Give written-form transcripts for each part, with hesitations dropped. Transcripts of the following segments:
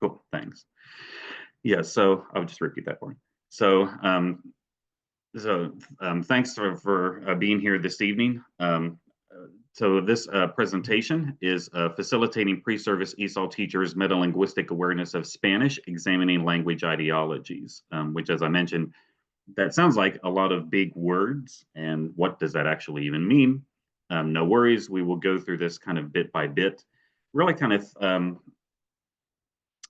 Cool, thanks. Yeah, so I'll just repeat that for you. So, thanks for being here this evening. So this presentation is facilitating pre-service ESOL teachers' metalinguistic awareness of Spanish, examining language ideologies, which, as I mentioned, that sounds like a lot of big words. And what does that actually even mean? No worries, we will go through this kind of bit by bit. Really kind of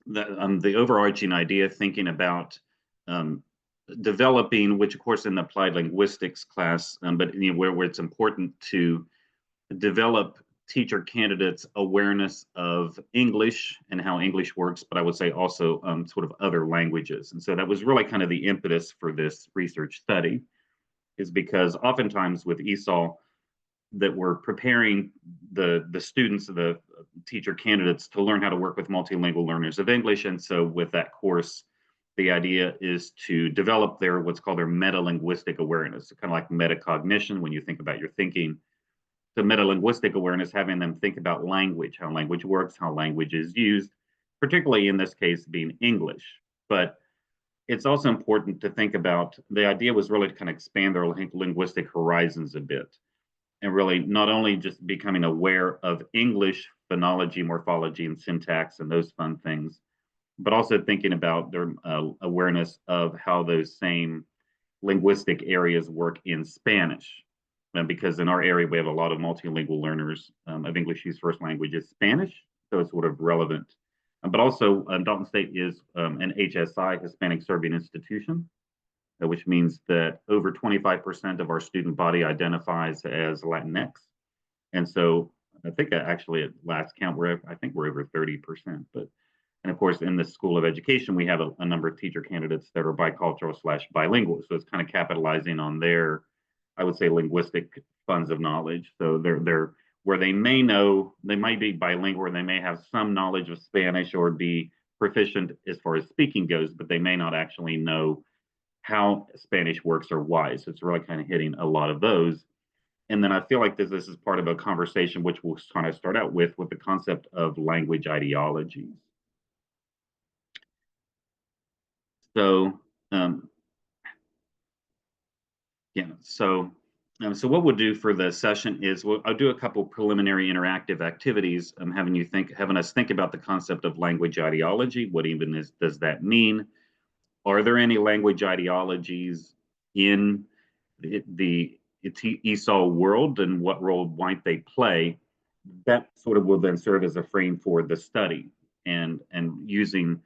the overarching idea, thinking about developing, which of course in the applied linguistics class, but where it's important to develop teacher candidates' awareness of English and how English works, but I would say also sort of other languages. And so that was really kind of the impetus for this research study, is because oftentimes with ESOL, that we're preparing the students, the teacher candidates, to learn how to work with multilingual learners of English. And so with that course, the idea is to develop their what's called their metalinguistic awareness, so kind of like metacognition when you think about your thinking. So metalinguistic awareness, having them think about language, how language works, how language is used, particularly in this case being English. But it's also important to think about, the idea was really to kind of expand their linguistic horizons a bit, and really not only just becoming aware of English phonology, morphology, and syntax and those fun things, but also thinking about their awareness of how those same linguistic areas work in Spanish. Because in our area, we have a lot of multilingual learners of English whose first language is Spanish, so it's sort of relevant. But also, Dalton State is an HSI, Hispanic Serbian institution, which means that over 25% of our student body identifies as Latinx. And so I think actually at last count, I think we're over 30%. And of course, in the School of Education, we have a number of teacher candidates that are bicultural / bilingual. So it's kind of capitalizing on their, I would say, linguistic funds of knowledge. So they're where they may know, they might be bilingual, or they may have some knowledge of Spanish or be proficient as far as speaking goes, but they may not actually know how Spanish works or why. So it's really kind of hitting a lot of those. And then I feel like this is part of a conversation which we'll kind of start out with the concept of language ideologies. So, so what we'll do for the session is I'll do a couple preliminary interactive activities, having us think about the concept of language ideology. What even does that mean? Are there any language ideologies in the ESOL world, and what role might they play? That sort of will then serve as a frame for the study, and using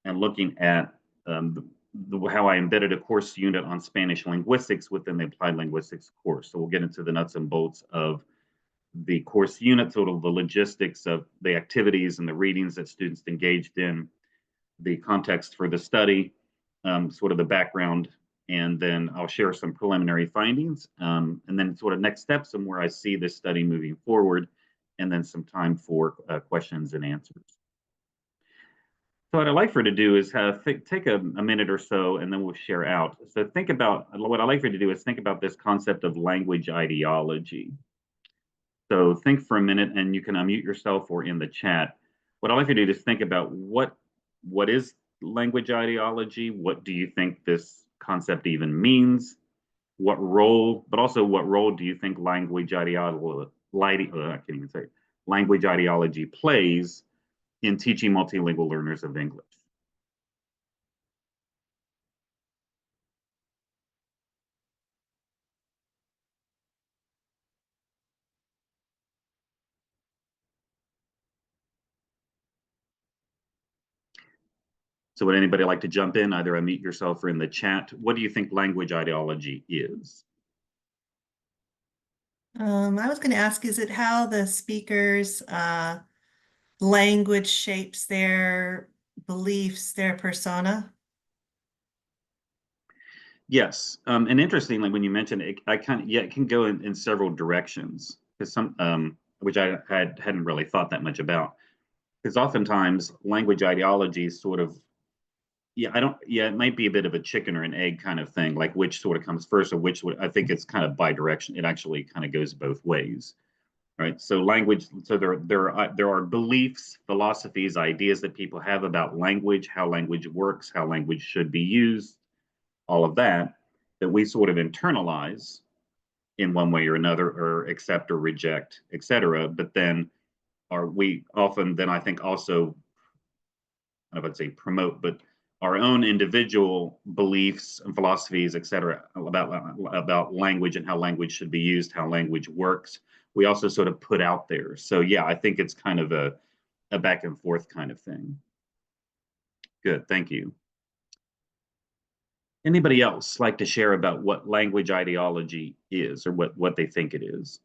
and looking at how I embedded a course unit on Spanish linguistics within the applied linguistics course. So we'll get into the nuts and bolts of the course unit, sort of the logistics of the activities and the readings that students engaged in, the context for the study, sort of the background, and then I'll share some preliminary findings, and then sort of next steps and where I see this study moving forward, and then some time for questions and answers. So what I'd like for you to do is take a minute or so, and then we'll share out. So what I'd like for you to do is think about this concept of language ideology. So think for a minute, and you can unmute yourself or in the chat. What I'd like for you to do is think about what is language ideology? What do you think this concept even means? What role do you think language ideology plays in teaching multilingual learners of English? So would anybody like to jump in, either unmute yourself or in the chat? What do you think language ideology is? I was going to ask, is it how the speaker's language shapes their beliefs, their persona? Yes, and interestingly, when you mentioned it, it can go in several directions, because which I hadn't really thought that much about, because oftentimes language ideology is sort of, it might be a bit of a chicken or an egg kind of thing, like which sort of comes first, or I think it's kind of bi-direction. It actually kind of goes both ways. right? So language, so there are beliefs, philosophies, ideas that people have about language, how language works, how language should be used, all of that, that we sort of internalize in one way or another, or accept or reject, etc. But then are we often then I think also, I don't know if I'd say promote, but our own individual beliefs and philosophies, et cetera, about language and how language should be used, how language works. We also sort of put out there. So yeah, I think it's kind of a back and forth kind of thing. Good, thank you. Anybody else like to share about what language ideology is, or what they think it is?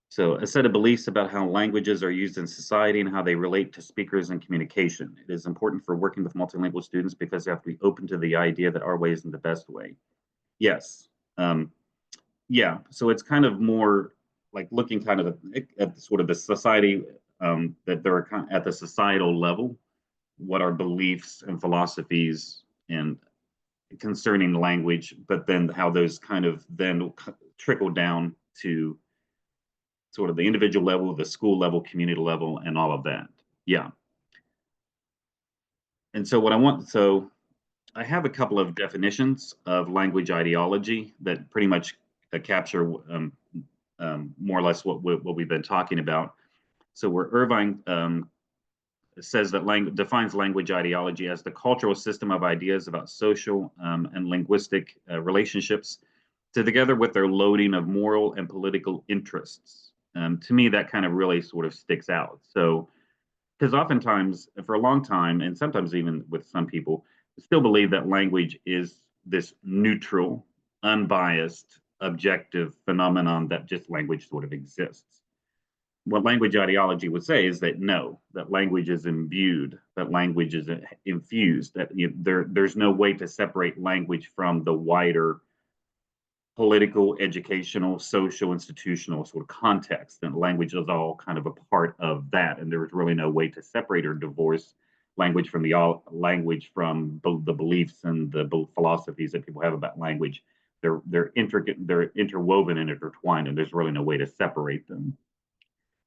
So, a set of beliefs about how languages are used in society and how they relate to speakers and communication. It is important for working with multilingual students because they have to be open to the idea that our way isn't the best way. Yes. Um, yeah. So it's kind of more like looking kind of at sort of the society, that there are kind of at the societal level, what are beliefs and philosophies and concerning language, but then how those kind of then trickle down to sort of the individual level, the school level, community level, and all of that. Yeah. And so what I want, so I have a couple of definitions of language ideology that pretty much capture more or less what we've been talking about. So where Irvine says that defines language ideology as the cultural system of ideas about social and linguistic relationships, together with their loading of moral and political interests. To me, that kind of really sort of sticks out. So, because oftentimes, for a long time, and sometimes even with some people, still believe that language is this neutral, unbiased, objective phenomenon that just language sort of exists. What language ideology would say is that no, that language is imbued, that language is infused, that there's no way to separate language from the wider political, educational, social, institutional sort of context. And language is all kind of a part of that. And there was really no way to separate or divorce language from language from the beliefs and the philosophies that people have about language. They're intricate, they're interwoven and intertwined, and there's really no way to separate them.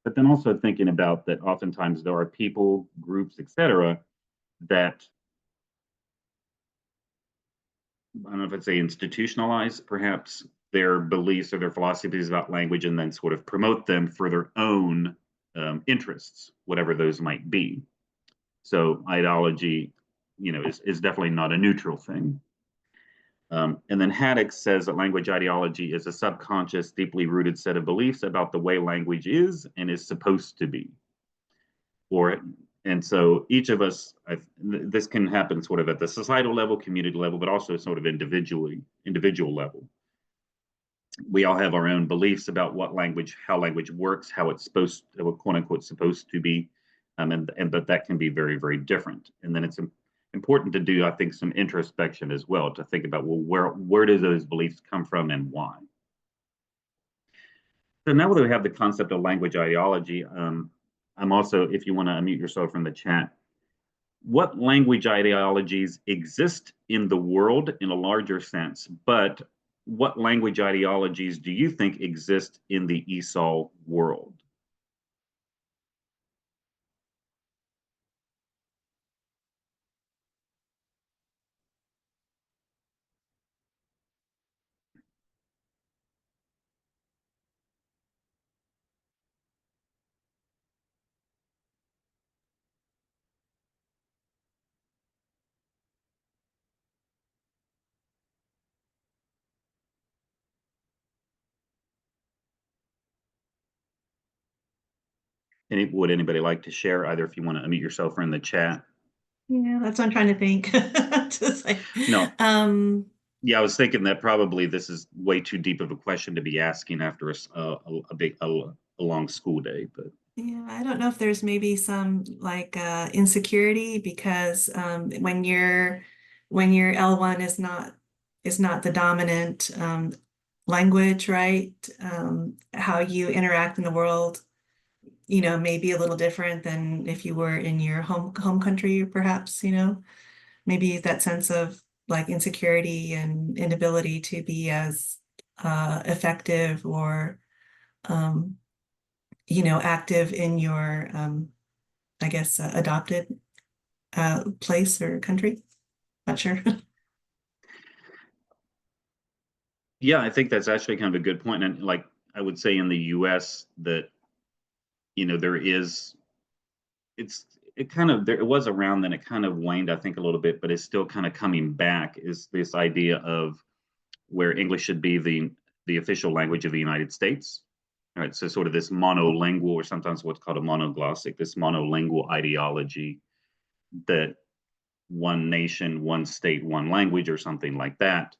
But then also thinking about that oftentimes there are people, groups, etc., that I don't know if I'd say institutionalize perhaps their beliefs or their philosophies about language and then sort of promote them for their own interests, whatever those might be. So ideology, is definitely not a neutral thing. And then Haddock says that language ideology is a subconscious, deeply rooted set of beliefs about the way language is and is supposed to be. And so each of us, this can happen sort of at the societal level, community level, but also sort of individual level. We all have our own beliefs about how language works, how it's supposed to, quote unquote, supposed to be, but that can be very, very different. And then it's important to do, I think, some introspection as well to think about, well, where do those beliefs come from and why? So now that we have the concept of language ideology, I'm also, if you want to unmute yourself from the chat, what language ideologies exist in the world in a larger sense, but what language ideologies do you think exist in the ESOL world? Would anybody like to share, either if you want to unmute yourself or in the chat? Yeah, that's what I'm trying to think. Just like, No. Yeah, I was thinking that probably this is way too deep of a question to be asking after a long school day, but yeah, I don't know if there's maybe some like insecurity because when your L1 is not the dominant language, right? How you interact in the world, maybe a little different than if you were in your home country, perhaps, maybe that sense of like insecurity and inability to be as effective or active in your I guess adopted place or country. Not sure. Yeah, I think that's actually kind of a good point. And like I would say in the US that, there is, it kind of, there, it was around then, it kind of waned, I think, a little bit, but it's still kind of coming back, is this idea of where English should be the official language of the United States. All right, so sort of this monolingual, or sometimes what's called a monoglossic, this monolingual ideology that one nation, one state, one language, or something like that,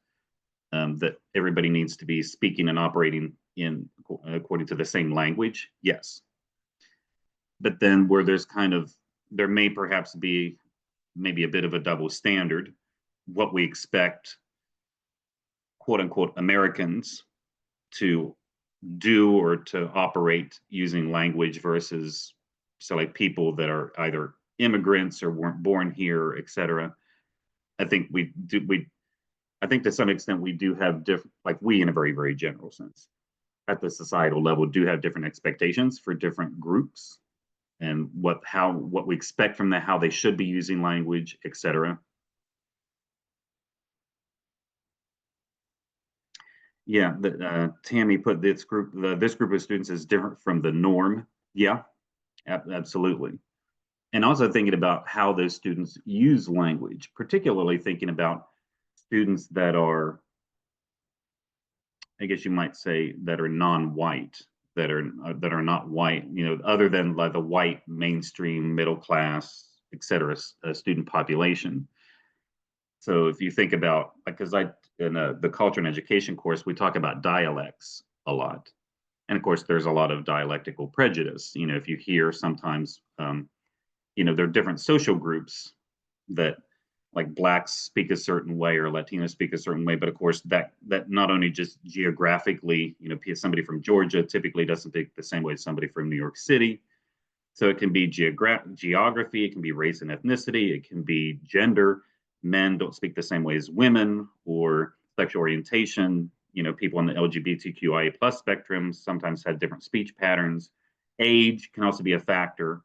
that everybody needs to be speaking and operating in according to the same language. Yes, but then where there may perhaps be maybe a bit of a double standard, what we expect quote unquote Americans to do or to operate using language versus, so like people that are either immigrants or weren't born here, et cetera. I think I think to some extent we do have different, like we in a very, very general sense, at the societal level do have different expectations for different groups and what we expect from them, how they should be using language, et cetera. Yeah, Tammy put this group of students is different from the norm. Yeah, absolutely. And also thinking about how those students use language, particularly thinking about students that are, I guess you might say, that are non-white, that are not white, other than like the white mainstream middle class, et cetera, student population. So if you think about, like, because in the culture and education course, we talk about dialects a lot. And of course, there's a lot of dialectical prejudice. If you hear sometimes, there are different social groups that, like, blacks speak a certain way or Latinos speak a certain way. But of course, that not only just geographically, somebody from Georgia typically doesn't speak the same way as somebody from New York City. So it can be geography, it can be race and ethnicity, it can be gender. Men don't speak the same way as women, or sexual orientation. People on the LGBTQIA plus spectrum sometimes have different speech patterns. Age can also be a factor.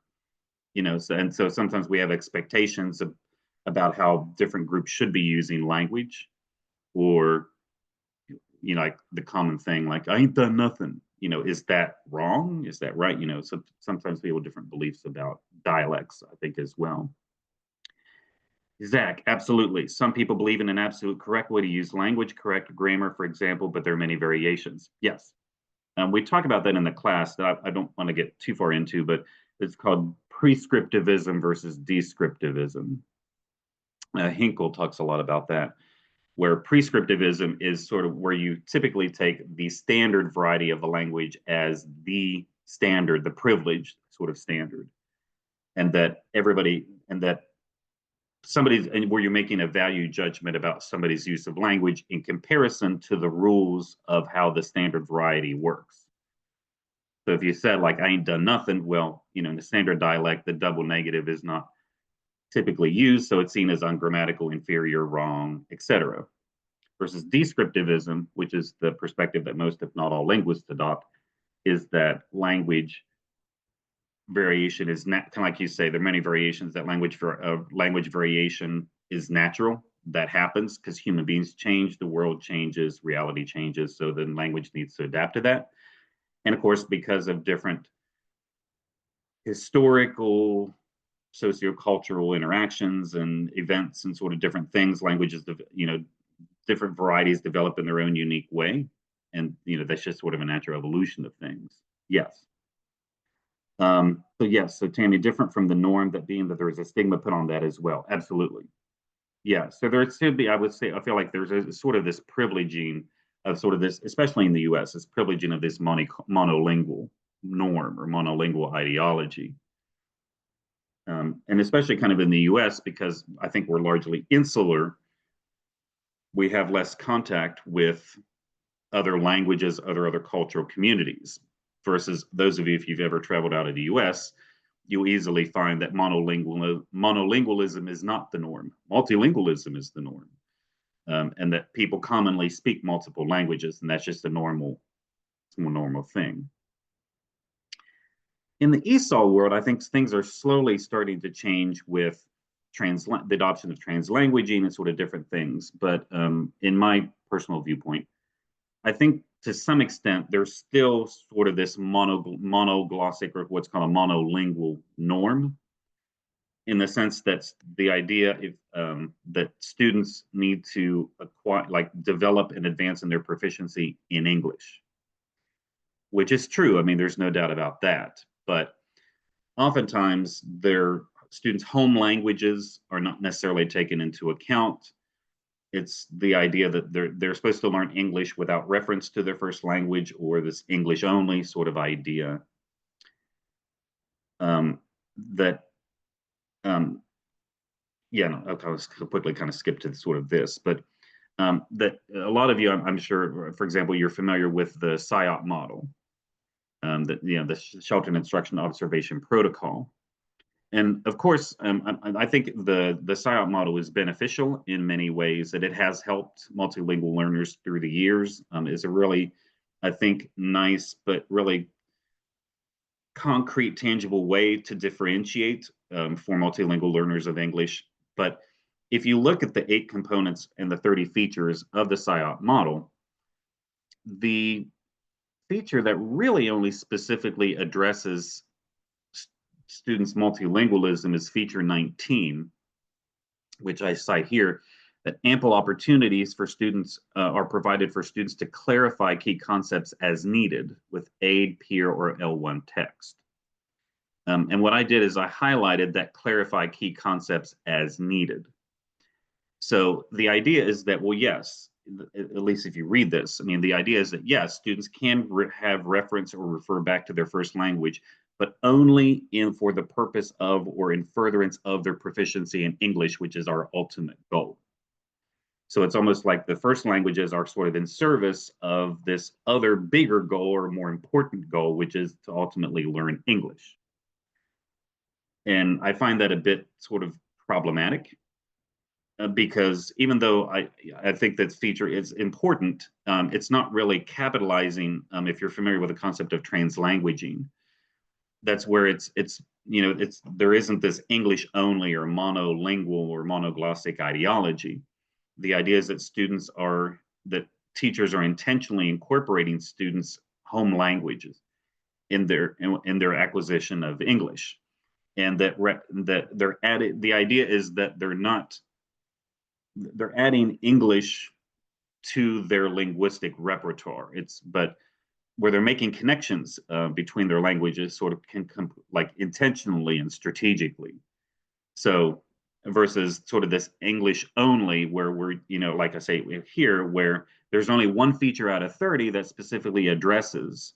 So sometimes we have expectations about how different groups should be using language, or like the common thing, like, I ain't done nothing. Is that wrong? Is that right? So sometimes we have different beliefs about dialects, I think, as well. Zach, absolutely. Some people believe in an absolute correct way to use language, correct grammar, for example, but there are many variations. Yes. We talk about that in the class that I don't want to get too far into, but it's called prescriptivism versus descriptivism. Hinkle talks a lot about that, where prescriptivism is sort of where you typically take the standard variety of the language as the standard, the privileged sort of standard, and that and where you're making a value judgment about somebody's use of language in comparison to the rules of how the standard variety works. So if you said, like, I ain't done nothing, well, in the standard dialect, the double negative is not typically used, so it's seen as ungrammatical, inferior, wrong, etc. Versus descriptivism, which is the perspective that most, if not all, linguists adopt, is that language variation is kind of like you say, there are many variations, that language variation is natural. That happens because human beings change, the world changes, reality changes, so then language needs to adapt to that. And of course, because of different historical, sociocultural interactions and events and sort of different things, languages, different varieties develop in their own unique way. And, that's just sort of a natural evolution of things. Yes. So Tammy, different from the norm, that being that there is a stigma put on that as well. Absolutely. Yeah. So there should be, I would say, I feel like there's a sort of this privileging of sort of this, especially in the US, this privileging of this monolingual norm or monolingual ideology. And especially kind of in the US, because I think we're largely insular, we have less contact with other languages, other cultural communities. versus those of you, if you've ever traveled out of the US, you'll easily find that monolingualism is not the norm. Multilingualism is the norm, and that people commonly speak multiple languages, and that's just a normal thing. In the ESOL world, I think things are slowly starting to change with the adoption of translanguaging and sort of different things. But in my personal viewpoint, I think to some extent there's still sort of this monoglossic, or what's called a monolingual norm, in the sense that the idea that students need to develop and advance in their proficiency in English, which is true. I mean, there's no doubt about that. But oftentimes their students' home languages are not necessarily taken into account. It's the idea that they're supposed to learn English without reference to their first language, or this English only sort of idea. I was quickly kind of skipped to sort of this, but that a lot of you, I'm sure, for example, you're familiar with the SIOP model, the Sheltered Instruction Observation Protocol. And of course, I think the SIOP model is beneficial in many ways, that it has helped multilingual learners through the years. Is a really, I think, nice but really concrete, tangible way to differentiate for multilingual learners of English. But if you look at the 8 components and the 30 features of the SIOP model, the feature that really only specifically addresses students' multilingualism is feature 19, which I cite here, that ample opportunities for students are provided for students to clarify key concepts as needed with aid, peer, or L1 text. And what I did is I highlighted that clarify key concepts as needed. So the idea is that, well, yes, at least if you read this, I mean, the idea is that, yes, students can have reference or refer back to their first language, but only for the purpose of or in furtherance of their proficiency in English, which is our ultimate goal. So it's almost like the first languages are sort of in service of this other bigger goal or more important goal, which is to ultimately learn English. And I find that a bit sort of problematic, because even though I think that feature is important, it's not really capitalizing. If you're familiar with the concept of translanguaging, that's where there isn't this English only or monolingual or monoglossic ideology. The idea is that teachers are intentionally incorporating students' home languages in their acquisition of English, and that they're added. The idea is that they're adding English to their linguistic repertoire. But where they're making connections between their languages, sort of like intentionally and strategically. So versus sort of this English only, where we're, like I say here, where there's only one feature out of 30 that specifically addresses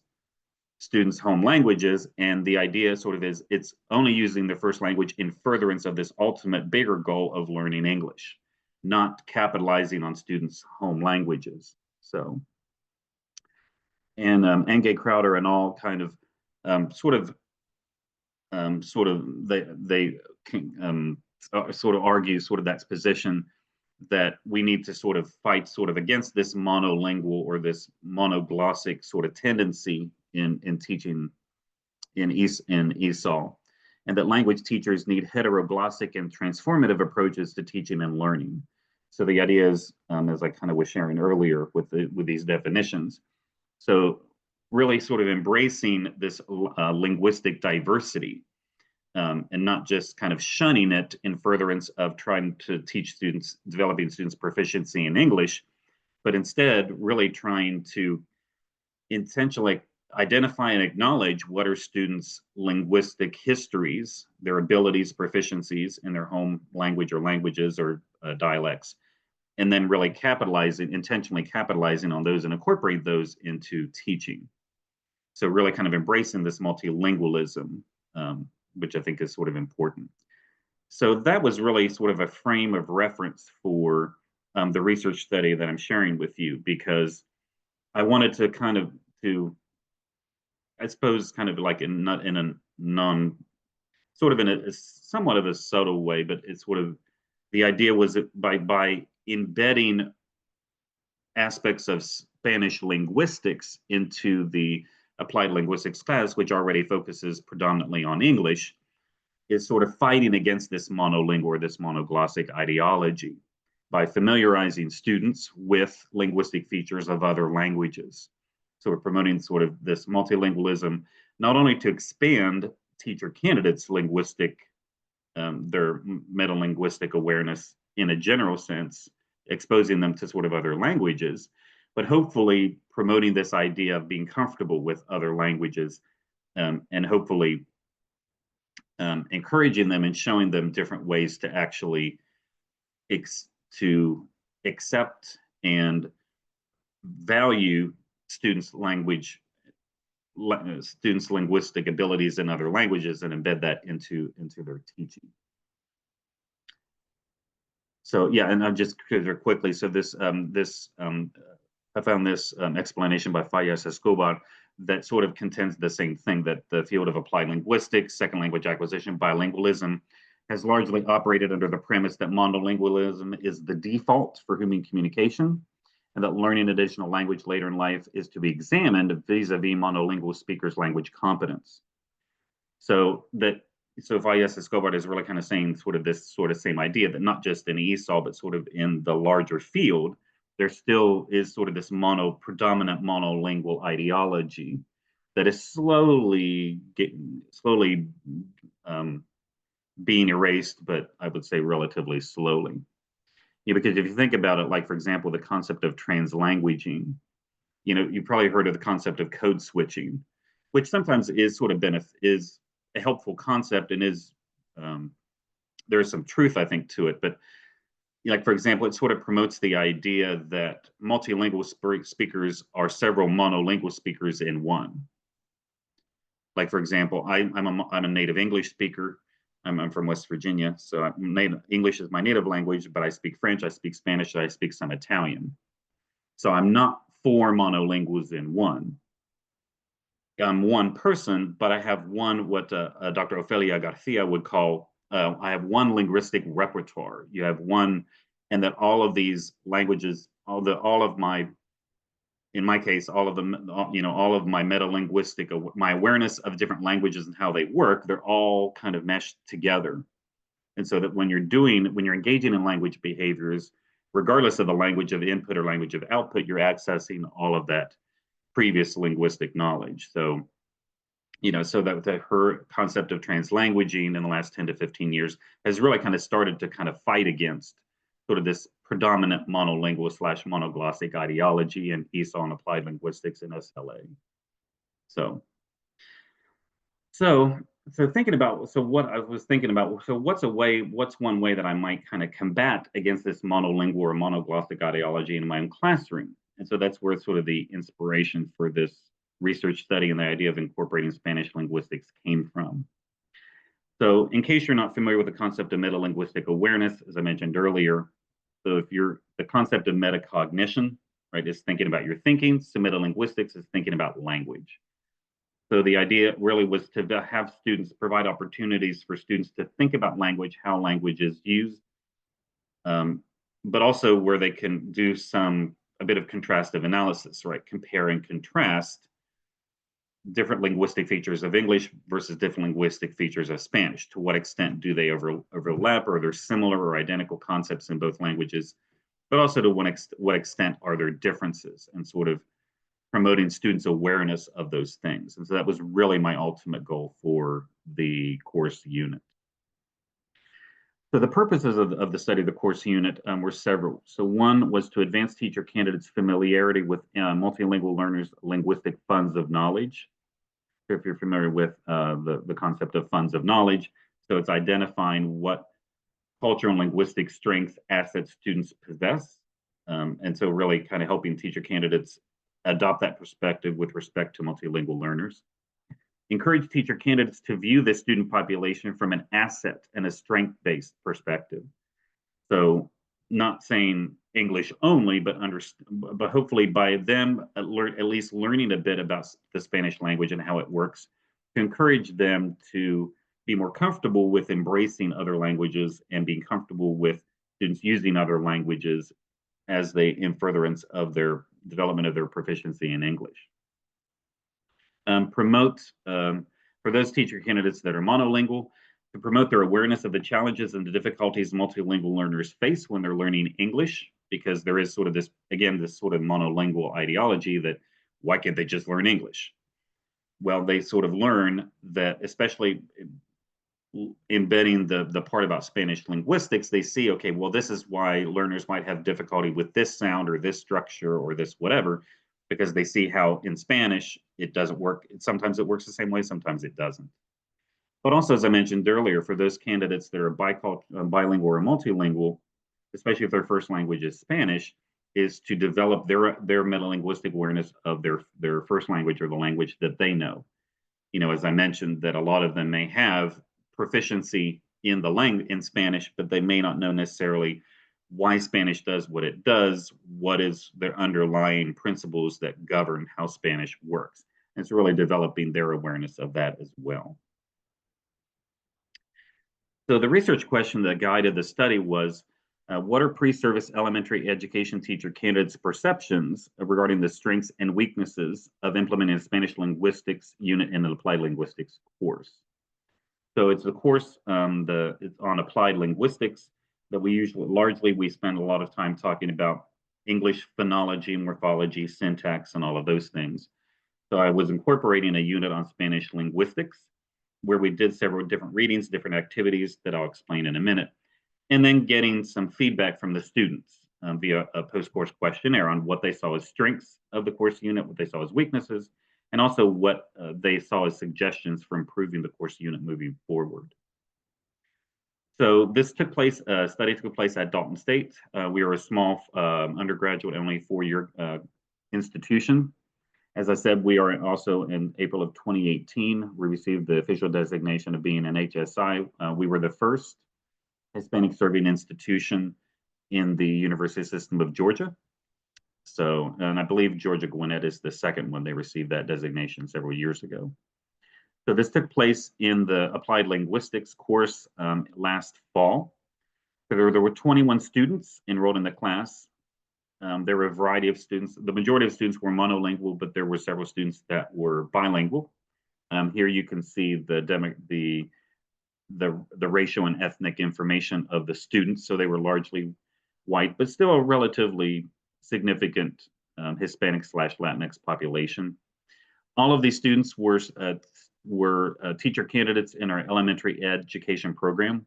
students' home languages. And the idea sort of is it's only using the first language in furtherance of this ultimate bigger goal of learning English, not capitalizing on students' home languages. So, and N.G. Crowder and all kind of they sort of argue sort of that position that we need to sort of fight sort of against this monolingual or this monoglossic sort of tendency in teaching in ESOL, and that language teachers need heteroglossic and transformative approaches to teaching and learning. So the idea is, as I kind of was sharing earlier with these definitions, so really sort of embracing this linguistic diversity, and not just kind of shunning it in furtherance of trying to teach students, developing students' proficiency in English, but instead really trying to intentionally identify and acknowledge what are students' linguistic histories, their abilities, proficiencies in their home language or languages or dialects, and then really intentionally capitalizing on those and incorporate those into teaching. So really kind of embracing this multilingualism, which I think is sort of important. So that was really sort of a frame of reference for the research study that I'm sharing with you, because I wanted to kind of I suppose, kind of like not in a non sort of in a somewhat of a subtle way, but it's sort of the idea was that by embedding aspects of Spanish linguistics into the applied linguistics class, which already focuses predominantly on English, is sort of fighting against this monolingual or this monoglossic ideology by familiarizing students with linguistic features of other languages. So we're promoting sort of this multilingualism, not only to expand teacher candidates' linguistic, their metalinguistic awareness in a general sense, exposing them to sort of other languages, but hopefully promoting this idea of being comfortable with other languages, and hopefully encouraging them and showing them different ways to actually to accept and value students' students' linguistic abilities in other languages and embed that into their teaching. So yeah, and I'm just quickly. So I found this explanation by Fayez Escobar that sort of contends the same thing, that the field of applied linguistics, second language acquisition, bilingualism has largely operated under the premise that monolingualism is the default for human communication, and that learning additional language later in life is to be examined vis-a-vis monolingual speakers' language competence. So Fayez Escobar is really kind of saying sort of this sort of same idea, that not just in ESOL, but sort of in the larger field, there still is sort of this predominant monolingual ideology that is slowly being erased, but I would say relatively slowly. Yeah, because if you think about it, like for example, the concept of translanguaging, you've probably heard of the concept of code switching, which sometimes is sort of is a helpful concept and is there is some truth, I think, to it. But like for example, it sort of promotes the idea that multilingual speakers are several monolingual speakers in one. Like for example, I'm a native English speaker. I'm from West Virginia, so English is my native language, but I speak French, I speak Spanish, I speak some Italian. So I'm not four monolinguals in one. I'm one person, but I have what Dr. Ofelia Garcia would call, I have one linguistic repertoire. You have one, and that all of these languages, all of my, in my case, all of my metalinguistic, my awareness of different languages and how they work, they're all kind of meshed together. And so that when you're engaging in language behaviors, regardless of the language of input or language of output, you're accessing all of that previous linguistic knowledge. So, so that her concept of translanguaging in the last 10 to 15 years has really kind of started to kind of fight against sort of this predominant monolingual / monoglossic ideology in ESOL and applied linguistics in SLA. So thinking about, what I was thinking about, what's one way that I might kind of combat against this monolingual or monoglossic ideology in my own classroom? And so that's where sort of the inspiration for this research study and the idea of incorporating Spanish linguistics came from. So in case you're not familiar with the concept of metalinguistic awareness, as I mentioned earlier, so the concept of metacognition, right, is thinking about your thinking, so metalinguistics is thinking about language. So the idea really was to have students provide opportunities for students to think about language, how language is used, but also where they can do a bit of contrastive analysis, right? Compare and contrast different linguistic features of English versus different linguistic features of Spanish. To what extent do they overlap, or are there similar or identical concepts in both languages? But also to what extent are there differences, and sort of promoting students' awareness of those things. And so that was really my ultimate goal for the course unit. So the purposes of the study of the course unit were several. So one was to advance teacher candidates' familiarity with multilingual learners' linguistic funds of knowledge. If you're familiar with the concept of funds of knowledge, so it's identifying what cultural and linguistic strengths, assets students possess. And so really kind of helping teacher candidates adopt that perspective with respect to multilingual learners. Encourage teacher candidates to view the student population from an asset and a strength-based perspective. So not saying, English only, but hopefully by them at least learning a bit about the Spanish language and how it works, to encourage them to be more comfortable with embracing other languages and being comfortable with students using other languages as they in furtherance of their development of their proficiency in English. Promote for those teacher candidates that are monolingual, to promote their awareness of the challenges and the difficulties multilingual learners face when they're learning English, because there is sort of this, again, this sort of monolingual ideology that why can't they just learn English? Well, they sort of learn that, especially embedding the part about Spanish linguistics, they see, okay, well, this is why learners might have difficulty with this sound or this structure or this whatever, because they see how in Spanish it doesn't work. Sometimes it works the same way, sometimes it doesn't. But also, as I mentioned earlier, for those candidates that are bilingual or multilingual, especially if their first language is Spanish, is to develop their metalinguistic awareness of their first language or the language that they know. You know, as I mentioned, that a lot of them may have proficiency in the language in Spanish, but they may not know necessarily why Spanish does what it does, what is their underlying principles that govern how Spanish works. And it's really developing their awareness of that as well. So the research question that guided the study was, what are pre-service elementary education teacher candidates' perceptions regarding the strengths and weaknesses of implementing a Spanish linguistics unit in the applied linguistics course? So it's a course it's on applied linguistics that we largely spend a lot of time talking about English phonology, morphology, syntax, and all of those things. So I was incorporating a unit on Spanish linguistics where we did several different readings, different activities that I'll explain in a minute, and then getting some feedback from the students via a post-course questionnaire on what they saw as strengths of the course unit, what they saw as weaknesses, and also what they saw as suggestions for improving the course unit moving forward. So this study took place at Dalton State. We are a small undergraduate, only 4-year institution. As I said, we are also in April of 2018, we received the official designation of being an HSI. We were the first Hispanic serving institution in the University System of Georgia. So, and I believe Georgia Gwinnett is the second one. They received that designation several years ago. So this took place in the applied linguistics course last fall. There were 21 students enrolled in the class. There were a variety of students. The majority of students were monolingual, but there were several students that were bilingual. Here you can see the racial and ethnic information of the students. So they were largely white, but still a relatively significant Hispanic/Latinx population. All of these students were teacher candidates in our elementary education program.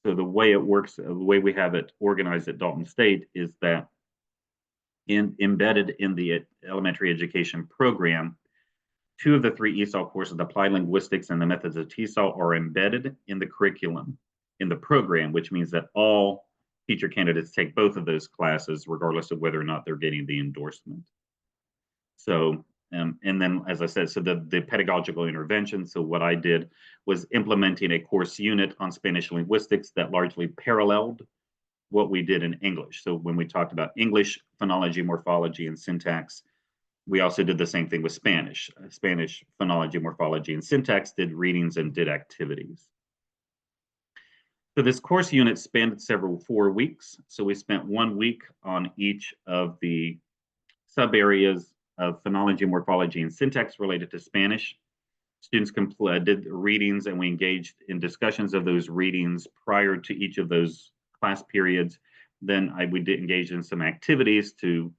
So the way it works, the way we have it organized at Dalton State is that embedded in the elementary education program, 2 of the 3 ESOL courses, applied linguistics and the methods of TESOL, are embedded in the curriculum in the program, which means that all teacher candidates take both of those classes, regardless of whether or not they're getting the endorsement. So, and then, as I said, so the pedagogical intervention. So what I did was implementing a course unit on Spanish linguistics that largely paralleled what we did in English. So when we talked about English phonology, morphology, and syntax, we also did the same thing with Spanish. Spanish phonology, morphology, and syntax, did readings and did activities. So this course unit spanned 4 weeks. So we spent 1 week on each of the sub areas of phonology, morphology, and syntax related to Spanish. Students did readings, and we engaged in discussions of those readings prior to each of those class periods. Then we did engage in some activities to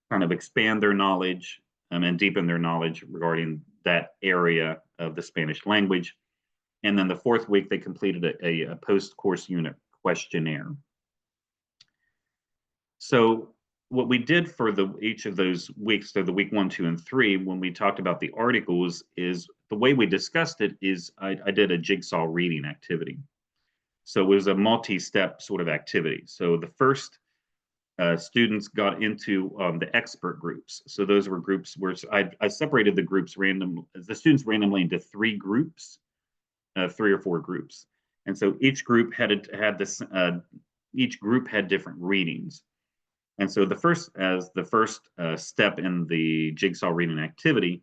kind of expand their knowledge and deepen their knowledge regarding that area of the Spanish language. And then the 4th week, they completed a post-course unit questionnaire. So what we did for each of those weeks, so the week 1, 2, and 3, when we talked about the articles, is the way we discussed it is I did a jigsaw reading activity. So it was a multi-step sort of activity. So the first students got into the expert groups. So those were groups where I separated the students randomly into 3 groups, 3 or 4 groups. And so each group had different readings. And so as the first step in the jigsaw reading activity,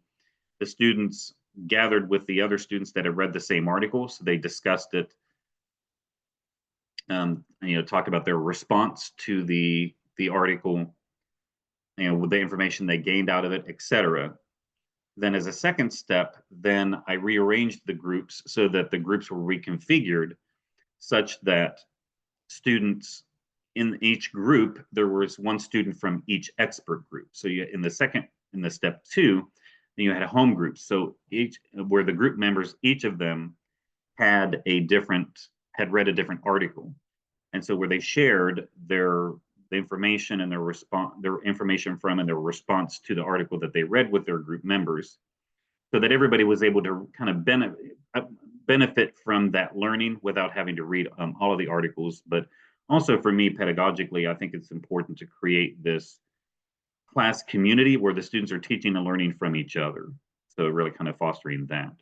the students gathered with the other students that had read the same article. So they discussed it, talked about their response to the article, with the information they gained out of it, etc. Then as a second step, then I rearranged the groups so that the groups were reconfigured such that students in each group, there was one student from each expert group. So in the step two, then you had a home group. So where the group members, each of them had read a different article. And so where they shared the information and their information from and their response to the article that they read with their group members, so that everybody was able to kind of benefit from that learning without having to read all of the articles. But also for me, pedagogically, I think it's important to create this class community where the students are teaching and learning from each other. So really kind of fostering that.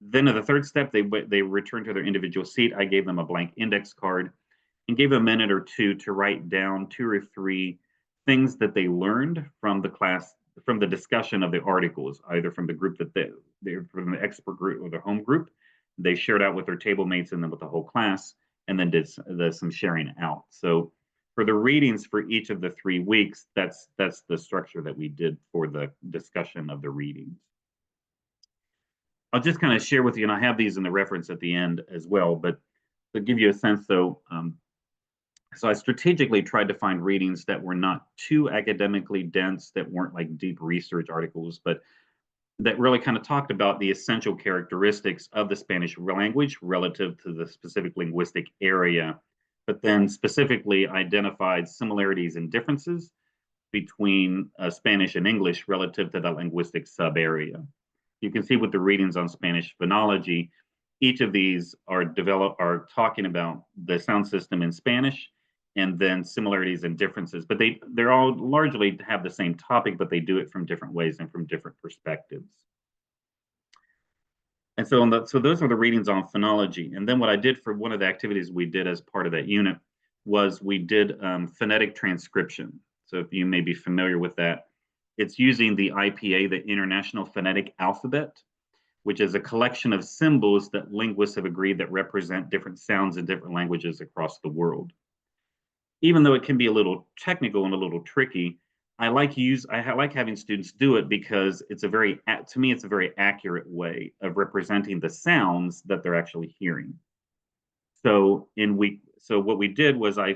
Then at the third step, they returned to their individual seat. I gave them a blank index card and gave them a minute or two to write down 2 or 3 things that they learned from the class, from the discussion of the articles, either from the group that they're from the expert group or the home group. They shared out with their table mates and then with the whole class, and then did some sharing out. So for the readings for each of the 3 weeks, that's the structure that we did for the discussion of the readings. I'll just kind of share with you, and I have these in the reference at the end as well, but to give you a sense though, so I strategically tried to find readings that were not too academically dense, that weren't like deep research articles, but that really kind of talked about the essential characteristics of the Spanish language relative to the specific linguistic area, but then specifically identified similarities and differences between Spanish and English relative to the linguistic sub-area. You can see with the readings on Spanish phonology, each of these are talking about the sound system in Spanish, and then similarities and differences. But they're all largely have the same topic, but they do it from different ways and from different perspectives. And so those are the readings on phonology. And then what I did for one of the activities we did as part of that unit was we did phonetic transcription. So if you may be familiar with that, it's using the IPA, the International Phonetic Alphabet, which is a collection of symbols that linguists have agreed that represent different sounds in different languages across the world. Even though it can be a little technical and a little tricky, I like having students do it because to me, it's a very accurate way of representing the sounds that they're actually hearing. So what we did was I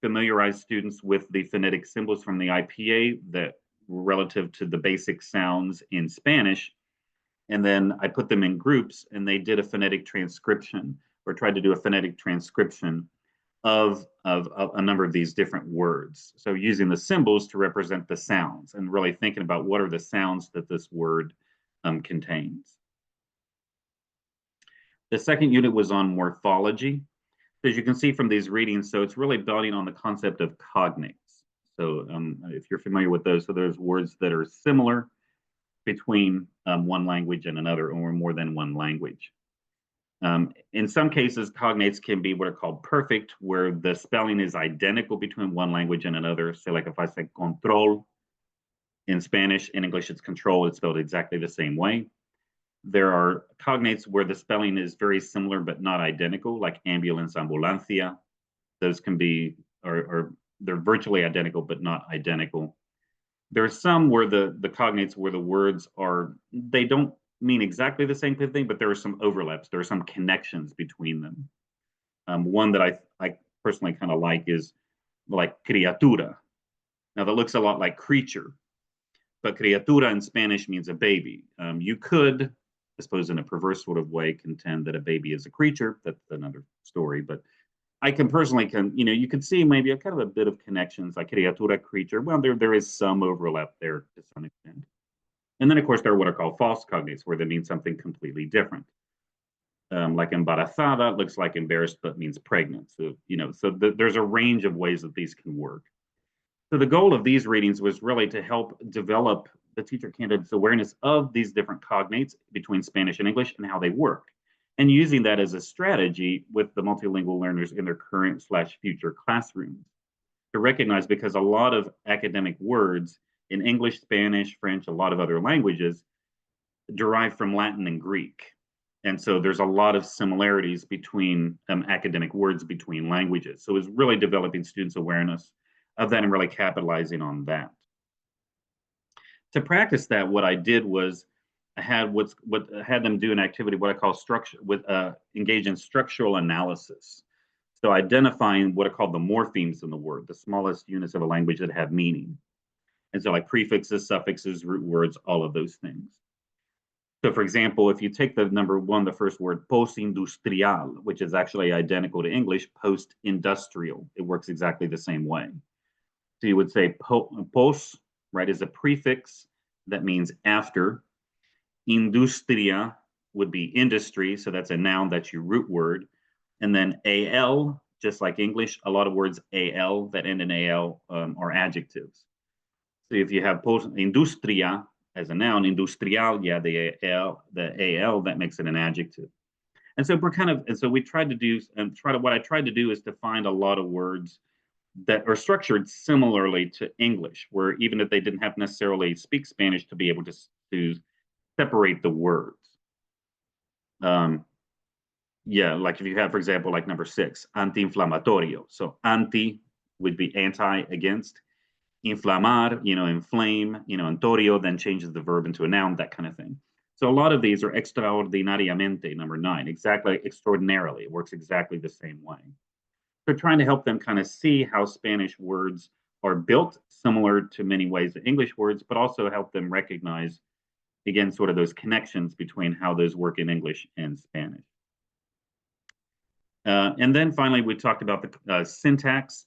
familiarized students with the phonetic symbols from the IPA that were relative to the basic sounds in Spanish. And then I put them in groups and they did a phonetic transcription, or tried to do a phonetic transcription of a number of these different words. So using the symbols to represent the sounds and really thinking about what are the sounds that this word contains. The second unit was on morphology. As you can see from these readings, so it's really building on the concept of cognates. So if you're familiar with those, so there's words that are similar between one language and another, or more than one language. In some cases, cognates can be what are called perfect, where the spelling is identical between one language and another. So like if I say control in Spanish, in English it's control, it's spelled exactly the same way. There are cognates where the spelling is very similar but not identical, like ambulance, ambulancia. Those can be, or they're virtually identical but not identical. There are some where the cognates where the words they don't mean exactly the same thing, but there are some overlaps. There are some connections between them. One that I personally kind of like is like criatura. Now that looks a lot like creature, but criatura in Spanish means a baby. You could, I suppose in a perverse sort of way, contend that a baby is a creature. That's another story, but I can personally you could see maybe a kind of a bit of connections, like criatura, creature. Well, there is some overlap there to some extent. And then, of course, there are what are called false cognates, where they mean something completely different. Like embarazada looks like embarrassed, but means pregnant. So, there's a range of ways that these can work. So the goal of these readings was really to help develop the teacher candidate's awareness of these different cognates between Spanish and English and how they work, and using that as a strategy with the multilingual learners in their current/future classrooms. to recognize, because a lot of academic words in English, Spanish, French, a lot of other languages derive from Latin and Greek. And so there's a lot of similarities between academic words between languages. So it's really developing students' awareness of that and really capitalizing on that. To practice that, what I did was I had them do an activity, what I call engage in structural analysis. So identifying what are called the morphemes in the word, the smallest units of a language that have meaning. And so like prefixes, suffixes, root words, all of those things. So for example, if you take the number one, the first word, post-industrial, which is actually identical to English, post-industrial, it works exactly the same way. So you would say post, right, is a prefix that means after. Industria would be industry, so that's a noun, that's your root word. And then al, just like English, a lot of words al that end in al are adjectives. So if you have post industria as a noun, industrial, yeah, the al, that makes it an adjective. And so we tried to do, what I tried to do is to find a lot of words that are structured similarly to English, where even if they didn't have necessarily speak Spanish, to be able to separate the words. Yeah, like if you have, for example, like number 6, anti-inflammatorio. So anti would be anti, against. Inflamar, inflame, antorio then changes the verb into a noun, that kind of thing. So a lot of these are extraordinariamente, number 9, exactly, extraordinarily. It works exactly the same way. So trying to help them kind of see how Spanish words are built similar to many ways of English words, but also help them recognize, again, sort of those connections between how those work in English and Spanish. And then finally, we talked about the syntax.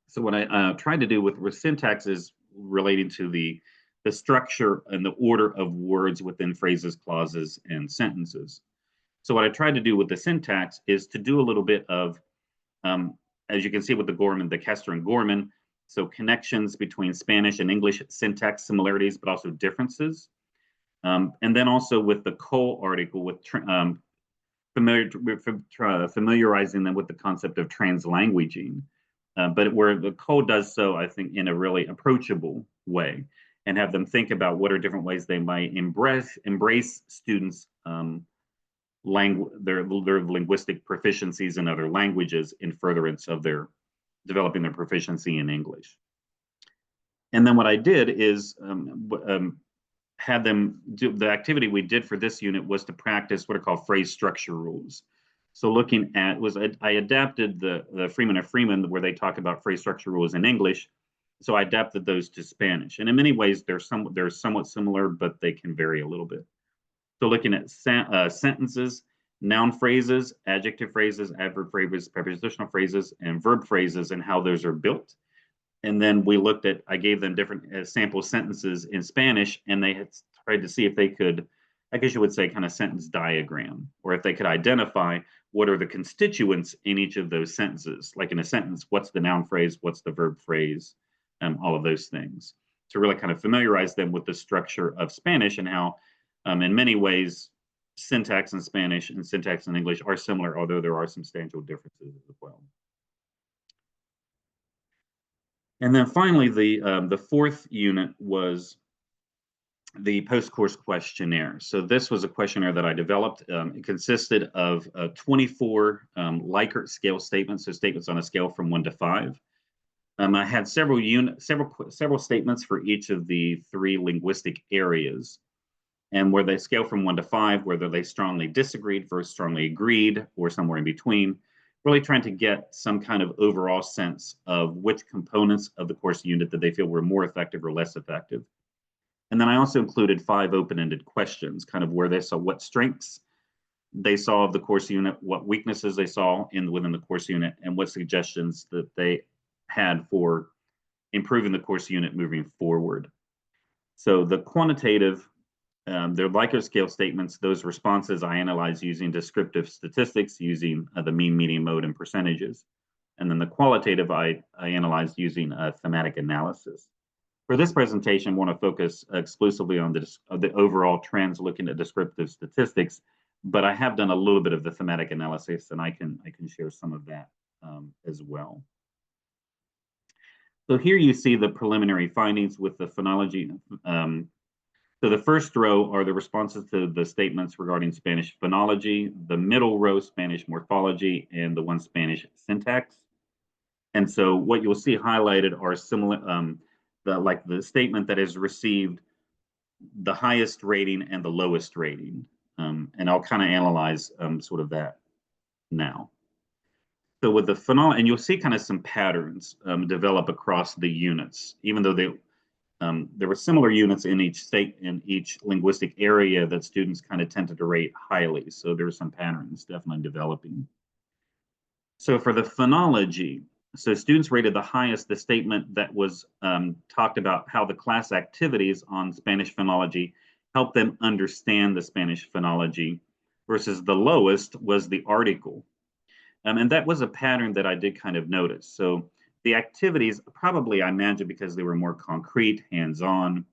So what I tried to do with syntax is relating to the structure and the order of words within phrases, clauses, and sentences. So what I tried to do with the syntax is to do a little bit of, as you can see with the Gorman, the Kester and Gorman, so connections between Spanish and English syntax similarities, but also differences. And then also with the Cole article, with familiarizing them with the concept of translanguaging, but where the Cole does so, I think, in a really approachable way, and have them think about what are different ways they might embrace students' their linguistic proficiencies in other languages in furtherance of their developing their proficiency in English. And then what I did is had them do the activity we did for this unit was to practice what are called phrase structure rules. So looking at I adapted the Freeman of Freeman, where they talk about phrase structure rules in English. So I adapted those to Spanish, and in many ways they're somewhat similar, but they can vary a little bit. So looking at sentences, noun phrases, adjective phrases, adverb phrases, prepositional phrases, and verb phrases, and how those are built. And then I gave them different sample sentences in Spanish, and they had tried to see if they could, I guess you would say, kind of sentence diagram, or if they could identify what are the constituents in each of those sentences. Like in a sentence, what's the noun phrase, what's the verb phrase, all of those things, to really kind of familiarize them with the structure of Spanish and how, in many ways, syntax in Spanish and syntax in English are similar, although there are substantial differences as well. And then finally, the fourth unit was the post-course questionnaire. So this was a questionnaire that I developed. It consisted of 24 Likert scale statements, so statements on a scale from 1 to 5. I had several statements for each of the 3 linguistic areas, and where they scale from 1 to 5, whether they strongly disagreed versus strongly agreed, or somewhere in between, really trying to get some kind of overall sense of which components of the course unit that they feel were more effective or less effective. And then I also included 5 open-ended questions, kind of where they saw what strengths they saw of the course unit, what weaknesses they saw within the course unit, and what suggestions that they had for improving the course unit moving forward. So the quantitative, their Likert scale statements, those responses I analyzed using descriptive statistics, using the mean, median, mode, and percentages. And then the qualitative I analyzed using thematic analysis. For this presentation, I want to focus exclusively on the overall trends, looking at descriptive statistics, but I have done a little bit of the thematic analysis, and I can share some of that as well. So here you see the preliminary findings with the phonology. So the first row are the responses to the statements regarding Spanish phonology, the middle row, Spanish morphology, and the one Spanish syntax. And so what you'll see highlighted are similar, the statement that has received the highest rating and the lowest rating. And I'll kind of analyze sort of that now. So with the phonology, and you'll see kind of some patterns develop across the units, even though there were similar units in each state, in each linguistic area that students kind of tended to rate highly. So there's some patterns definitely developing. So for the phonology, so students rated the highest the statement that was talked about how the class activities on Spanish phonology help them understand the Spanish phonology, versus the lowest was the article. And that was a pattern that I did kind of notice. So the activities, probably I imagine because they were more concrete, hands-on,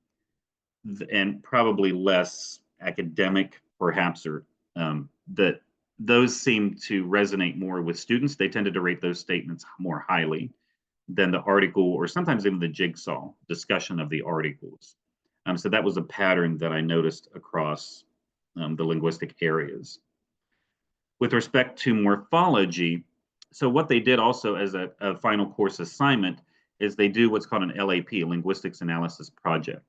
and probably less academic, perhaps, or that those seem to resonate more with students. They tended to rate those statements more highly than the article, or sometimes even the jigsaw discussion of the articles. So that was a pattern that I noticed across the linguistic areas. With respect to morphology, so what they did also as a final course assignment is they do what's called an LAP, Linguistics Analysis Project.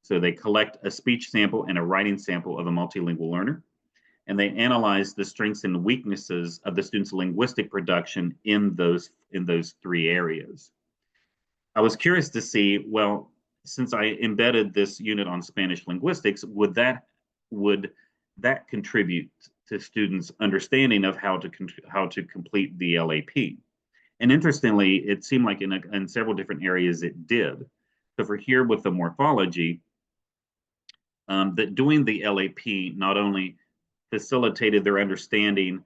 So they collect a speech sample and a writing sample of a multilingual learner, and they analyze the strengths and weaknesses of the student's linguistic production in those three areas. I was curious to see, well, since I embedded this unit on Spanish linguistics, would that contribute to students' understanding of how to complete the LAP? And interestingly, it seemed like in several different areas it did. So for here with the morphology, that doing the LAP not only facilitated their understanding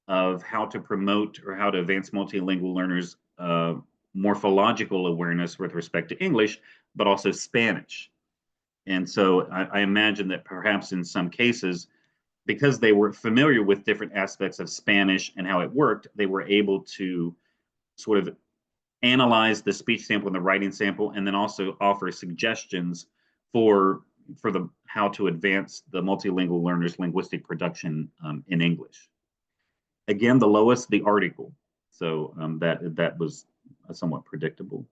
of how to promote or how to advance multilingual learners' morphological awareness with respect to English, but also Spanish. And so I imagine that perhaps in some cases, because they were familiar with different aspects of Spanish and how it worked, they were able to sort of analyze the speech sample and the writing sample, and then also offer suggestions for how to advance the multilingual learners' linguistic production in English. Again, the lowest, the article. So that was somewhat predictable.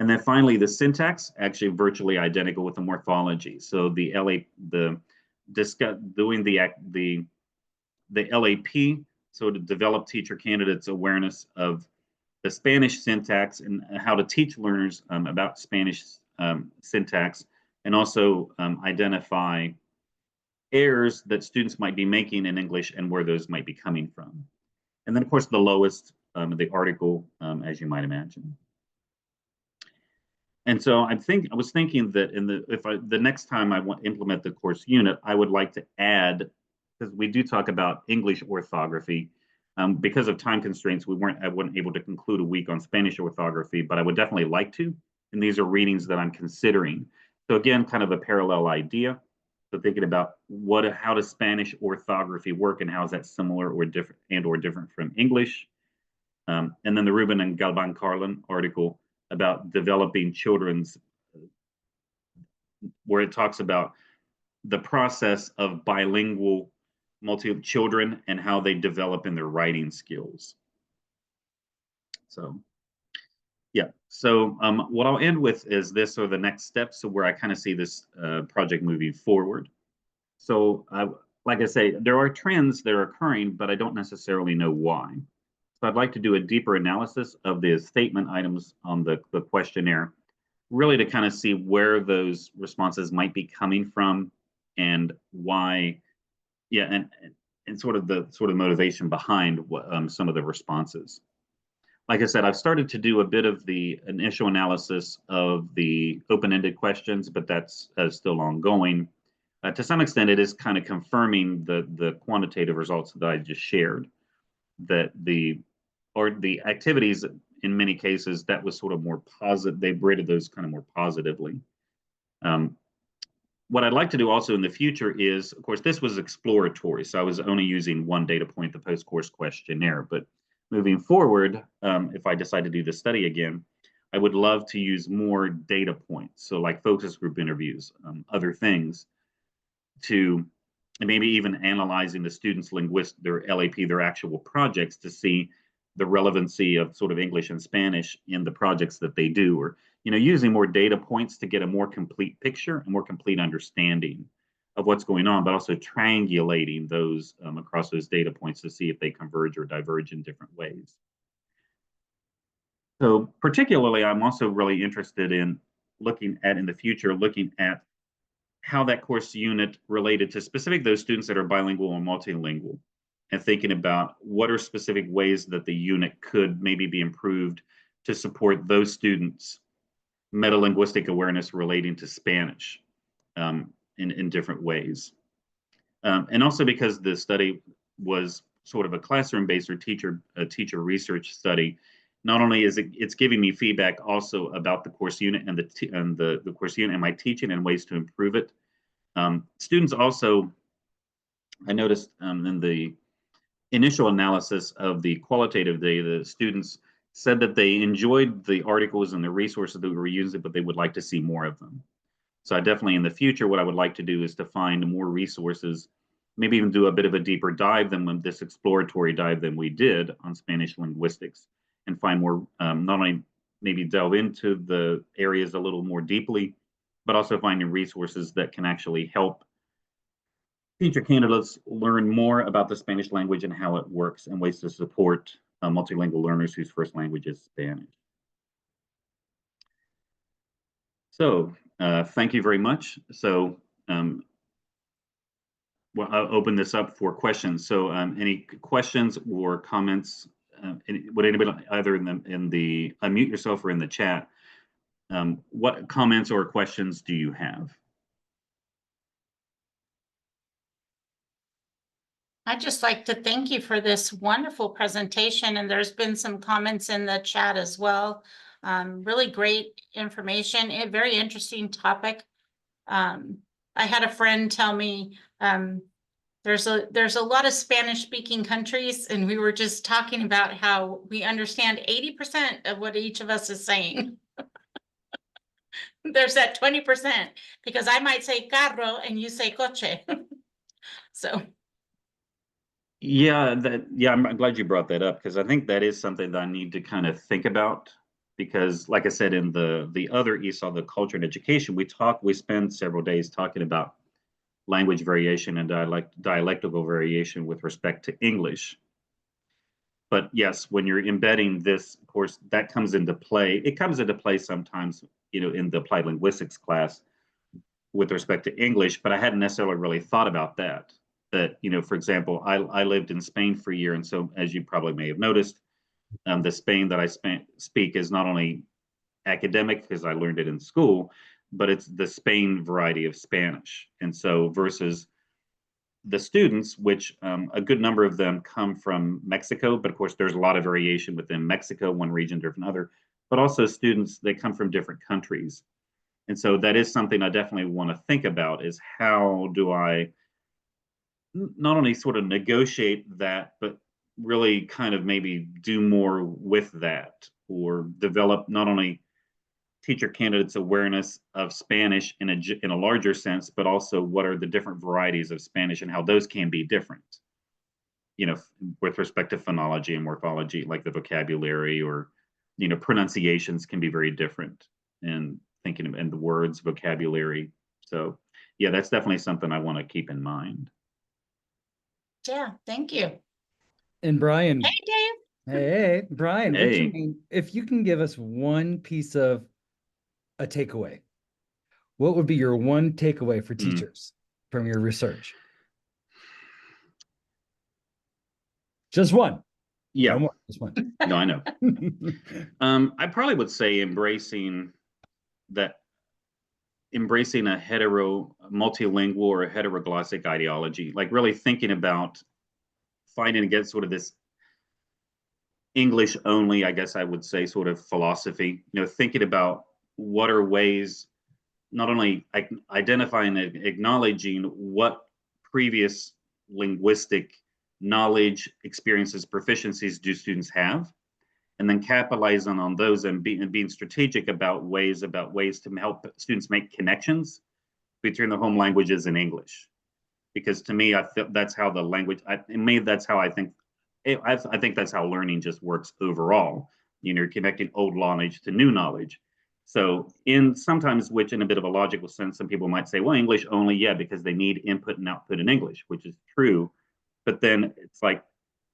And then finally, the syntax, actually virtually identical with the morphology. So the doing the LAP, so to develop teacher candidates' awareness of the Spanish syntax and how to teach learners about Spanish syntax, and also identify errors that students might be making in English and where those might be coming from. And then, of course, the lowest, the article, as you might imagine. And so I was thinking that the next time I want to implement the course unit, I would like to add, because we do talk about English orthography. Because of time constraints, I wasn't able to conclude a week on Spanish orthography, but I would definitely like to. And these are readings that I'm considering. So again, kind of a parallel idea. So thinking about how does Spanish orthography work, and how is that similar or different from English? And then the Rubin and Galvan-Carlin article about developing children's, where it talks about the process of bilingual children and how they develop in their writing skills. So yeah, so what I'll end with is this are the next steps, so where I kind of see this project moving forward. So like I say, there are trends that are occurring, but I don't necessarily know why. So I'd like to do a deeper analysis of the statement items on the questionnaire, really to kind of see where those responses might be coming from and why, yeah, and sort of the motivation behind some of the responses. Like I said, I've started to do a bit of the initial analysis of the open-ended questions, but that's still ongoing. To some extent, it is kind of confirming the quantitative results that I just shared, that the activities in many cases that was sort of more positive. They rated those kind of more positively. What I'd like to do also in the future is, of course, this was exploratory, so I was only using one data point, the post-course questionnaire. But moving forward, if I decide to do this study again, I would love to use more data points. So like focus group interviews, other things to, and maybe even analyzing the students' their LAP, their actual projects to see the relevancy of sort of English and Spanish in the projects that they do, or using more data points to get a more complete picture, a more complete understanding of what's going on, but also triangulating those across those data points to see if they converge or diverge in different ways. So particularly, I'm also really interested in looking at in the future, looking at how that course unit related to specific those students that are bilingual and multilingual, and thinking about what are specific ways that the unit could maybe be improved to support those students' metalinguistic awareness relating to Spanish in different ways. And also because the study was sort of a classroom-based or teacher research study, not only is it's giving me feedback also about the course unit and the course unit and my teaching and ways to improve it. Students also, I noticed in the initial analysis of the qualitative data, the students said that they enjoyed the articles and the resources that we were using, but they would like to see more of them. So I definitely in the future, what I would like to do is to find more resources, maybe even do a bit of a deeper dive than this exploratory dive than we did on Spanish linguistics, and find more, not only maybe delve into the areas a little more deeply, but also finding resources that can actually help teacher candidates learn more about the Spanish language and how it works, and ways to support multilingual learners whose first language is Spanish. So thank you very much. So well, I'll open this up for questions. So any questions or comments? Would anybody either in the unmute yourself or in the chat? What comments or questions do you have? I'd just like to thank you for this wonderful presentation, and there's been some comments in the chat as well. Really great information, a very interesting topic. I had a friend tell me there's a lot of Spanish-speaking countries, and we were just talking about how we understand 80% of what each of us is saying. There's that 20%, because I might say carro and you say coche. So. Yeah, I'm glad you brought that up, because I think that is something that I need to kind of think about, because like I said, in the other ESOL, the culture and education, we spend several days talking about language variation and dialectical variation with respect to English. But yes, when you're embedding this, of course, that comes into play. It comes into play sometimes, in the applied linguistics class with respect to English, but I hadn't necessarily really thought about that. That, for example, I lived in Spain for a year, and so as you probably may have noticed, the Spain that I speak is not only academic because I learned it in school, but it's the Spain variety of Spanish. And so versus the students, which a good number of them come from Mexico, but of course there's a lot of variation within Mexico, one region, different other, but also students, they come from different countries. And so that is something I definitely want to think about, is how do I not only sort of negotiate that, but really kind of maybe do more with that, or develop not only teacher candidates' awareness of Spanish in a larger sense, but also what are the different varieties of Spanish and how those can be different, with respect to phonology and morphology, like the vocabulary, or, pronunciations can be very different, and thinking of, and the words, vocabulary. So yeah, that's definitely something I want to keep in mind. Yeah, thank you. And Brian. Hey, Dave. Hey, Brian. Hey. If you can give us one piece of a takeaway, what would be your one takeaway for teachers from your research? Just one. Yeah. No more, just one. No, I know. I probably would say embracing a multilingual or a heteroglossic ideology, like really thinking about fighting against sort of this English only, I guess I would say, sort of philosophy, thinking about what are ways, not only identifying and acknowledging what previous linguistic knowledge, experiences, proficiencies do students have, and then capitalizing on those and being strategic about ways to help students make connections between the home languages and English. Because to me, I feel that's how the language. That's how I think. I think that's how learning just works overall. You're connecting old knowledge to new knowledge. So, in sometimes, which in a bit of a logical sense, some people might say, well, English only, yeah, because they need input and output in English, which is true. But then it's like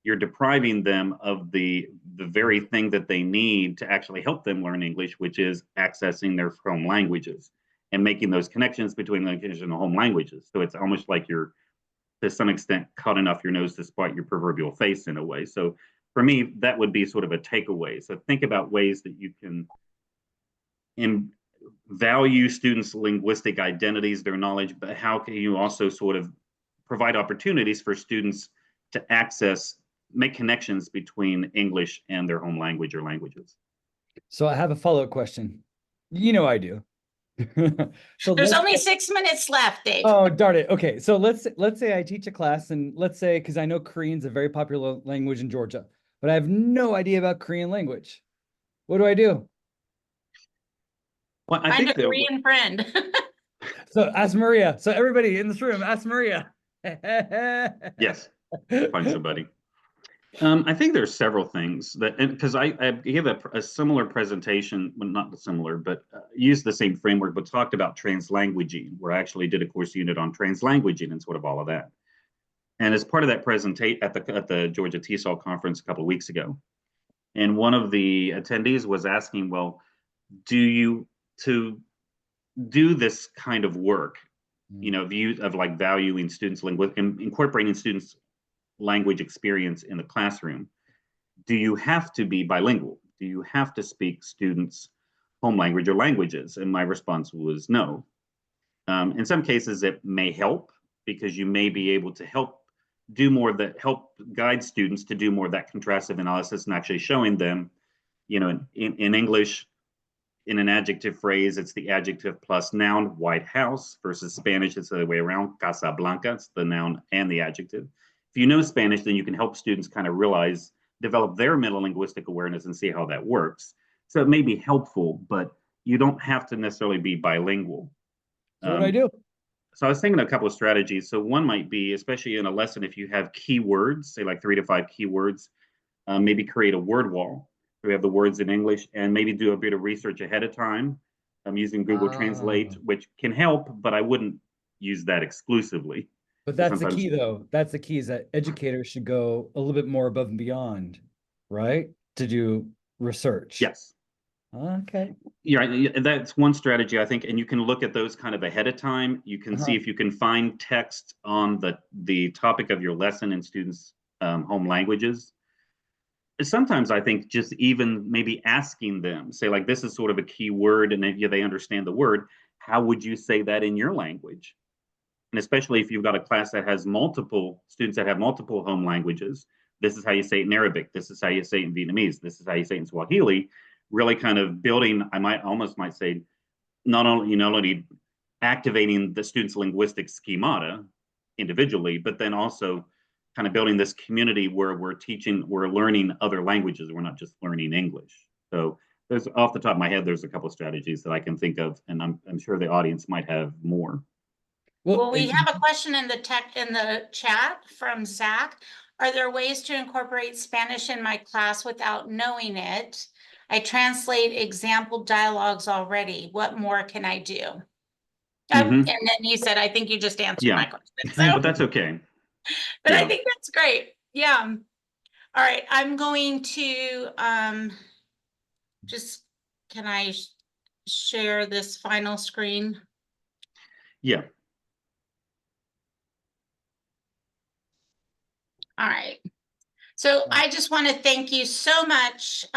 you're depriving them of the very thing that they need to actually help them learn English, which is accessing their home languages and making those connections between the English and the home languages. So it's almost like you're, to some extent, cutting off your nose to spite your proverbial face in a way. So for me, that would be sort of a takeaway. So think about ways that you can value students' linguistic identities, their knowledge, but how can you also sort of provide opportunities for students to make connections between English and their home language or languages. So I have a follow-up question. I do. So there's only 6 minutes left, Dave. Oh, darn it. Okay. So let's say I teach a class, and let's say, because I know Korean's a very popular language in Georgia, but I have no idea about Korean language. What do I do? Well, Find a Korean friend. So ask Maria. So everybody in this room, ask Maria. Yes, find somebody. I think there's several things that, because I gave a similar presentation, well, not similar, but used the same framework, but talked about translanguaging, where I actually did a course unit on translanguaging and sort of all of that. And as part of that presentation at the Georgia ESOL conference a couple of weeks ago, and one of the attendees was asking, well, to do this kind of work, view of like valuing students' incorporating students' language experience in the classroom, do you have to be bilingual? Do you have to speak students' home language or languages? And my response was no. In some cases, it may help because you may be able to help guide students to do more of that contrastive analysis and actually showing them, in English, in an adjective phrase, it's the adjective plus noun, White House, versus Spanish, it's the other way around, Casa Blanca, it's the noun and the adjective. If you know Spanish, then you can help students kind of develop their metalinguistic awareness and see how that works. So it may be helpful, but you don't have to necessarily be bilingual. So what do I do? So I was thinking a couple of strategies. So one might be, especially in a lesson, if you have keywords, say like 3 to 5 keywords, maybe create a word wall. We have the words in English and maybe do a bit of research ahead of time. I'm using Google Translate, which can help, but I wouldn't use that exclusively. But that's the key, though. That's the key, is that educators should go a little bit more above and beyond, right? To do research. Yes. Okay. Yeah, that's one strategy, I think. And you can look at those kind of ahead of time. You can see if you can find text on the topic of your lesson in students' home languages. Sometimes I think just even maybe asking them, say like, this is sort of a key word, and if they understand the word, how would you say that in your language? And especially if you've got a class that has multiple students that have multiple home languages, this is how you say it in Arabic, this is how you say it in Vietnamese, this is how you say it in Swahili, really kind of building, I might say, not only activating the students' linguistic schemata individually, but then also kind of building this community where we're learning other languages. We're not just learning English. So there's, off the top of my head, there's a couple of strategies that I can think of, and I'm sure the audience might have more. Well, we have a question in the chat from Zach. Are there ways to incorporate Spanish in my class without knowing it? I translate example dialogues already. What more can I do? And then you said, I think you just answered my question. So. But that's okay. But I think that's great. Yeah. All right. I'm going to can I share this final screen? Yeah. All right. So I just want to thank you so much,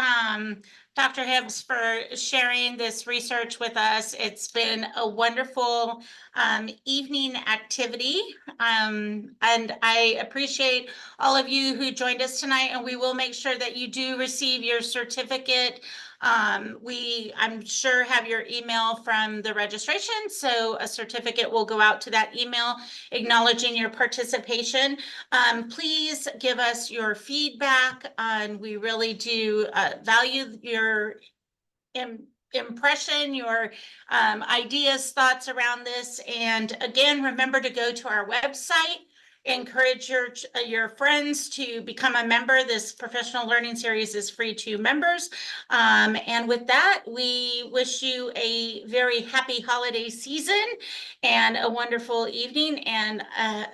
Dr. Hibbs, for sharing this research with us. It's been a wonderful evening activity, and I appreciate all of you who joined us tonight, and we will make sure that you do receive your certificate I'm sure have your email from the registration, so a certificate will go out to that email acknowledging your participation. Please give us your feedback, and we really do value your impression, your ideas, thoughts around this. And again, remember to go to our website. Encourage your friends to become a member. This professional learning series is free to members. And with that, we wish you a very happy holiday season and a wonderful evening and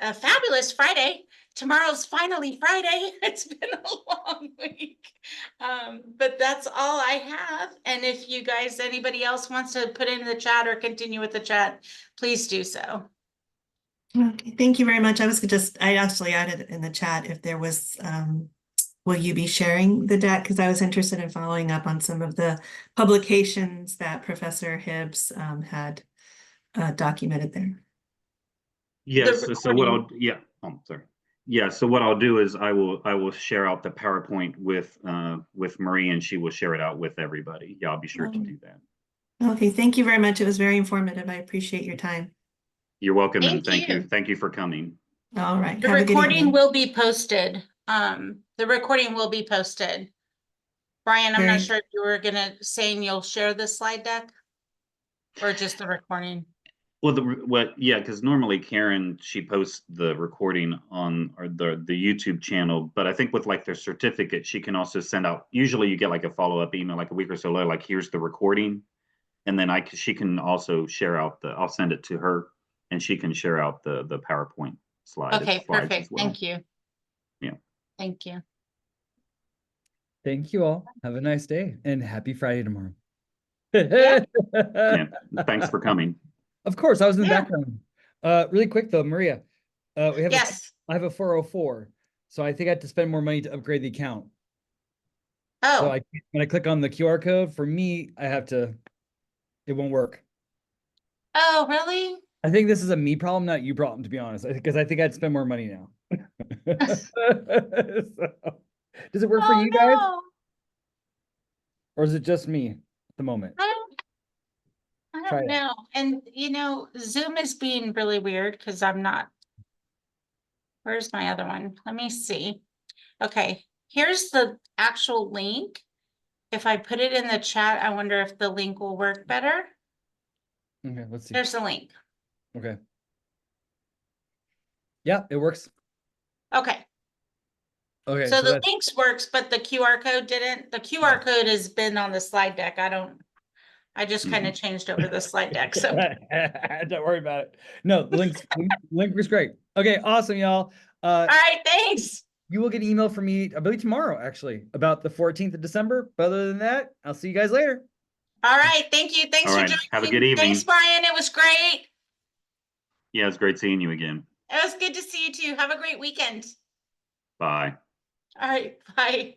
a fabulous Friday. Tomorrow's finally Friday. It's been a long week. But that's all I have. And if you guys, anybody else wants to put in the chat or continue with the chat, please do so. Okay, thank you very much. I actually added in the chat if there was, will you be sharing the deck? Because I was interested in following up on some of the publications that Professor Hibbs had documented there. Yes. So what I'll, yeah, sorry. Yeah. So what I'll do is I will share out the PowerPoint with Marie, and she will share it out with everybody. Yeah, I'll be sure to do that. Okay, thank you very much. It was very informative. I appreciate your time. You're welcome, and Thank you. Thank you for coming. All right. The recording will be posted. The recording will be posted. Brian, I'm not sure if you were gonna saying you'll share the slide deck or just the recording. Well, yeah, because normally Karen, she posts the recording on the YouTube channel, but I think with like their certificate, she can also send out, usually you get like a follow-up email like a week or so later, like here's the recording. And then she can also share out I'll send it to her and she can share out the PowerPoint slide. Okay, perfect. Well. Thank you. Yeah. Thank you. Thank you all. Have a nice day and happy Friday tomorrow. Yeah. Thanks for coming. Of course, I was in the background. Really quick though, Maria, we have I have a 404, so I think I have to spend more money to upgrade the account. Oh. So when I click on the QR code, for me, it won't work. Oh, really? I think this is a me problem, not you problem, to be honest, because I think I'd spend more money now. So, does it work for you guys? Or is it just me at the moment? I don't know. And Zoom is being really weird because I'm not. Where's my other one? Let me see. Okay, here's the actual link. If I put it in the chat, I wonder if the link will work better. Okay, let's see. There's the link. Okay. Yeah, it works. Okay. Okay. So the links works, but the QR code didn't. The QR code has been on the slide deck. I just kind of changed over the slide deck. So don't worry about it. No, the link was great. Okay, awesome, y'all. All right, thanks. You will get an email from me, I believe tomorrow, actually, about the 14th of December. But other than that, I'll see you guys later. All right, thank you. Thanks for joining. Have a good evening. Thanks, Brian. It was great. Yeah, it's great seeing you again. It was good to see you too. Have a great weekend. Bye. All right, bye.